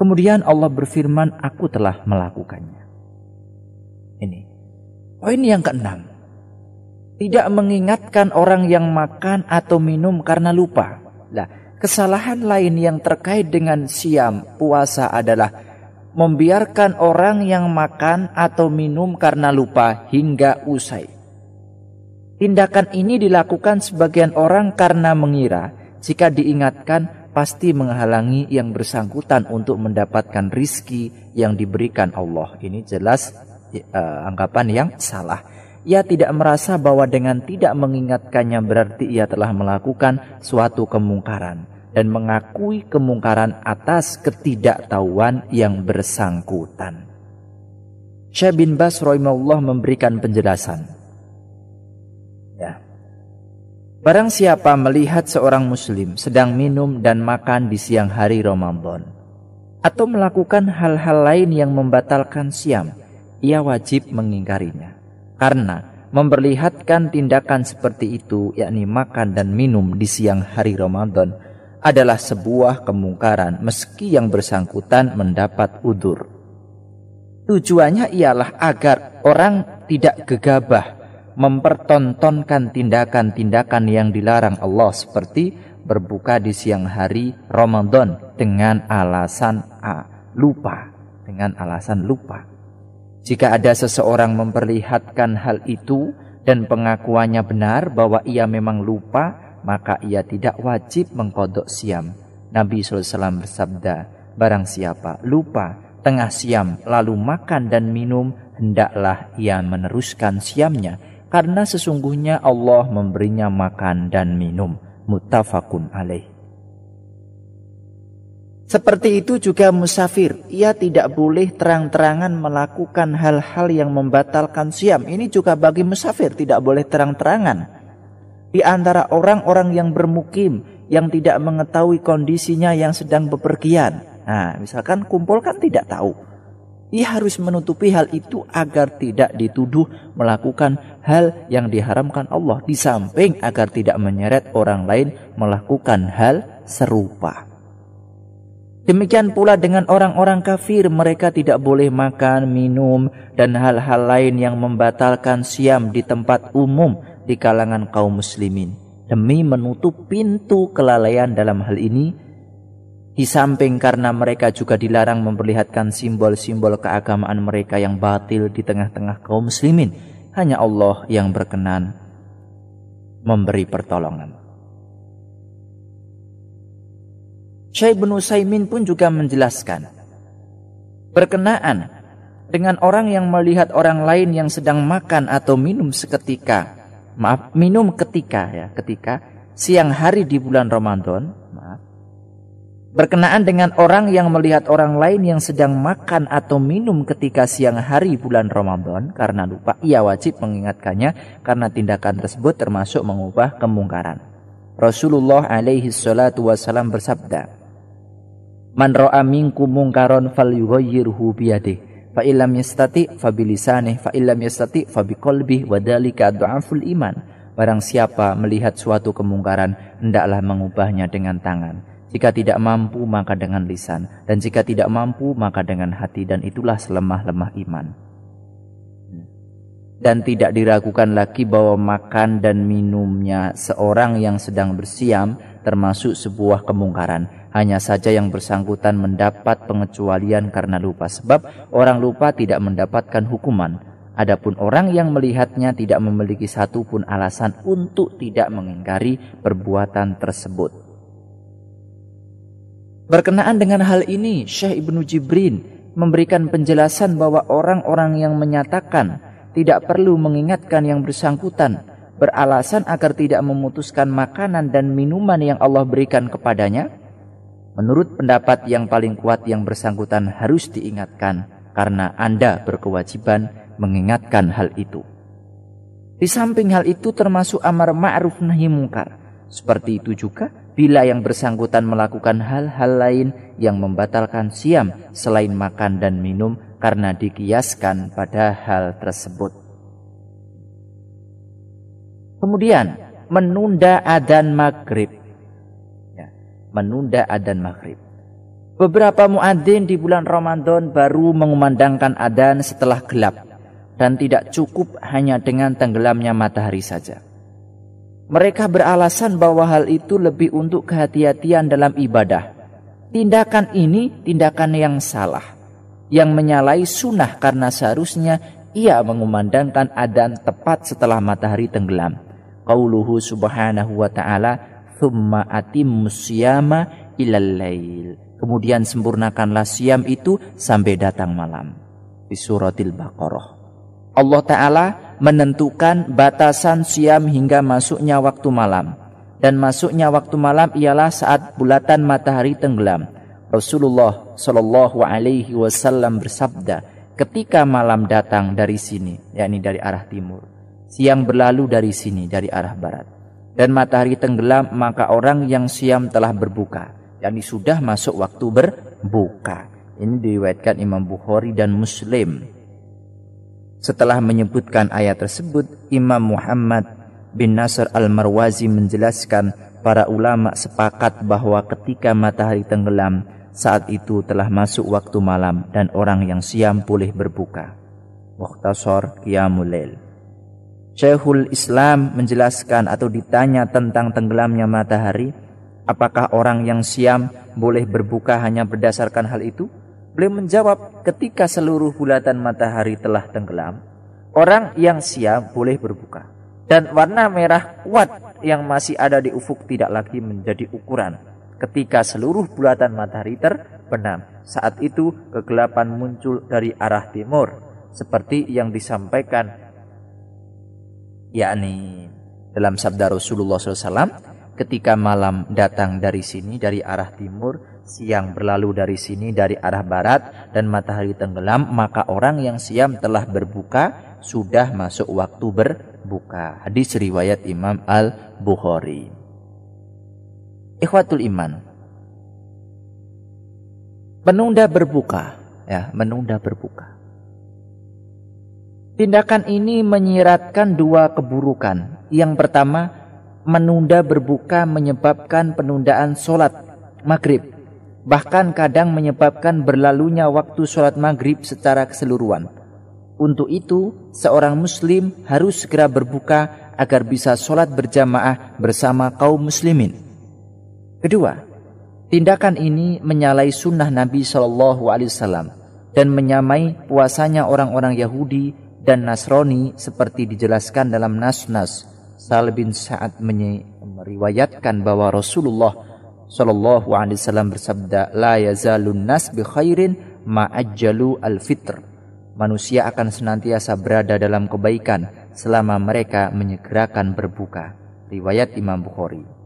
Kemudian Allah berfirman, aku telah melakukannya. Ini poin yang keenam. Tidak mengingatkan orang yang makan atau minum karena lupa. Nah, kesalahan lain yang terkait dengan siam puasa adalah membiarkan orang yang makan atau minum karena lupa hingga usai. Tindakan ini dilakukan sebagian orang karena mengira jika diingatkan pasti menghalangi yang bersangkutan untuk mendapatkan rizki yang diberikan Allah. Ini jelas anggapan yang salah. Ia tidak merasa bahwa dengan tidak mengingatkannya berarti ia telah melakukan suatu kemungkaran dan mengakui kemungkaran atas ketidaktahuan yang bersangkutan. Syekh bin Baz rahimahullah memberikan penjelasan. Ya. Barang siapa melihat seorang muslim sedang minum dan makan di siang hari Ramadan atau melakukan hal-hal lain yang membatalkan siam, ia wajib mengingkarinya. Karena memperlihatkan tindakan seperti itu, yakni makan dan minum di siang hari Ramadan, adalah sebuah kemungkaran meski yang bersangkutan mendapat udzur. Tujuannya ialah agar orang tidak gegabah mempertontonkan tindakan-tindakan yang dilarang Allah seperti berbuka di siang hari Ramadan dengan alasan lupa. Jika ada seseorang memperlihatkan hal itu dan pengakuannya benar bahwa ia memang lupa, maka ia tidak wajib mengqadha siam. Nabi SAW bersabda, barang siapa lupa tengah siam lalu makan dan minum, hendaklah ia meneruskan siamnya, karena sesungguhnya Allah memberinya makan dan minum. Muttafaqun alaih. Seperti itu juga musafir, ia tidak boleh terang-terangan melakukan hal-hal yang membatalkan siam. Ini juga bagi musafir, tidak boleh terang-terangan. Di antara orang-orang yang bermukim, yang tidak mengetahui kondisinya yang sedang bepergian. Nah, misalkan kumpul kan tidak tahu. Ia harus menutupi hal itu agar tidak dituduh melakukan hal yang diharamkan Allah. Di samping agar tidak menyeret orang lain melakukan hal serupa. Demikian pula dengan orang-orang kafir, mereka tidak boleh makan, minum, dan hal-hal lain yang membatalkan siam di tempat umum di kalangan kaum muslimin. Demi menutup pintu kelalaian dalam hal ini, di samping karena mereka juga dilarang memperlihatkan simbol-simbol keagamaan mereka yang batil di tengah-tengah kaum muslimin. Hanya Allah yang berkenan memberi pertolongan. Syekh bin Utsaimin pun juga menjelaskan berkenaan dengan orang yang melihat orang lain yang sedang makan atau minum ketika siang hari di bulan Ramadan. Berkenaan dengan orang yang melihat orang lain yang sedang makan atau minum ketika siang hari bulan Ramadan karena lupa, ia wajib mengingatkannya karena tindakan tersebut termasuk mengubah kemungkaran. Rasulullah alaihi salatu wasallam bersabda, man ra'a minkum mungkaron falyughayyirhu biyadihi fa illam yastati fa bilisanihi fa illam yastati fa biqalbihi wa dzalika dha'ful iman. Barang siapa melihat suatu kemungkaran, hendaklah mengubahnya dengan tangan. Jika tidak mampu, maka dengan lisan. Dan jika tidak mampu, maka dengan hati. Dan itulah selemah-lemah iman. Dan tidak diragukan lagi bahwa makan dan minumnya seorang yang sedang bersiam termasuk sebuah kemungkaran. Hanya saja yang bersangkutan mendapat pengecualian karena lupa. Sebab orang lupa tidak mendapatkan hukuman. Adapun orang yang melihatnya tidak memiliki satu pun alasan untuk tidak mengingkari perbuatan tersebut. Berkenaan dengan hal ini, Syekh Ibnu Jibrin memberikan penjelasan bahwa orang-orang yang menyatakan tidak perlu mengingatkan yang bersangkutan beralasan agar tidak memutuskan makanan dan minuman yang Allah berikan kepadanya. Menurut pendapat yang paling kuat, yang bersangkutan harus diingatkan karena Anda berkewajiban mengingatkan hal itu. Di samping hal itu termasuk amar ma'ruf nahi mungkar. Seperti itu juga bila yang bersangkutan melakukan hal-hal lain yang membatalkan siam selain makan dan minum karena dikiaskan pada hal tersebut. Kemudian menunda adzan maghrib. Menunda adzan maghrib. Beberapa muadzin di bulan Ramadan baru mengumandangkan adzan setelah gelap dan tidak cukup hanya dengan tenggelamnya matahari saja. Mereka beralasan bahwa hal itu lebih untuk kehati-hatian dalam ibadah. Tindakan ini tindakan yang salah, yang menyalahi sunnah karena seharusnya ia mengumandangkan adzan tepat setelah matahari tenggelam. Qauluhu subhanahu wa ta'ala, "Tsumma atimmus siyama ilal lail." Kemudian sempurnakanlah siam itu sampai datang malam. Di suratil Baqarah. Allah Ta'ala menentukan batasan siam hingga masuknya waktu malam. Dan masuknya waktu malam ialah saat bulatan matahari tenggelam. Rasulullah Shallallahu Alaihi Wasallam bersabda, ketika malam datang dari sini, yakni dari arah timur, siang berlalu dari sini, dari arah barat, dan matahari tenggelam, maka orang yang siam telah berbuka, yakni sudah masuk waktu berbuka. Ini diriwayatkan Imam Bukhari dan Muslim. Setelah menyebutkan ayat tersebut, Imam Muhammad bin Nasr al-Marwazi menjelaskan para ulama sepakat bahwa ketika matahari tenggelam, saat itu telah masuk waktu malam dan orang yang siam boleh berbuka. Mukhtasar Qiyamul Lail. Syekhul Islam menjelaskan atau ditanya tentang tenggelamnya matahari, apakah orang yang siam boleh berbuka hanya berdasarkan hal itu? Beliau menjawab, ketika seluruh bulatan matahari telah tenggelam, orang yang siam boleh berbuka. Dan warna merah kuat yang masih ada di ufuk tidak lagi menjadi ukuran. Ketika seluruh bulatan matahari terbenam, saat itu kegelapan muncul dari arah timur, seperti yang disampaikan, yakni dalam sabda Rasulullah SAW, ketika malam datang dari sini, dari arah timur, siang berlalu dari sini, dari arah barat, dan matahari tenggelam, maka orang yang siam telah berbuka, sudah masuk waktu berbuka. Hadis riwayat Imam Al-Bukhari. Ikhwatul iman, menunda berbuka, menunda berbuka. Tindakan ini menyiratkan dua keburukan. Yang pertama, menunda berbuka menyebabkan penundaan sholat maghrib, bahkan kadang menyebabkan berlalunya waktu sholat maghrib secara keseluruhan. Untuk itu, seorang muslim harus segera berbuka agar bisa sholat berjamaah bersama kaum muslimin. Kedua, tindakan ini menyalahi sunnah Nabi SAW dan menyamai puasanya orang-orang Yahudi dan Nasrani seperti dijelaskan dalam Nas-Nas. Sahal bin Sa'ad meriwayatkan bahwa Rasulullah SAW bersabda, "La yazalun nas bi khairin ma'ajjalu al-fitr." Manusia akan senantiasa berada dalam kebaikan selama mereka menyegerakan berbuka. Riwayat Imam Bukhari.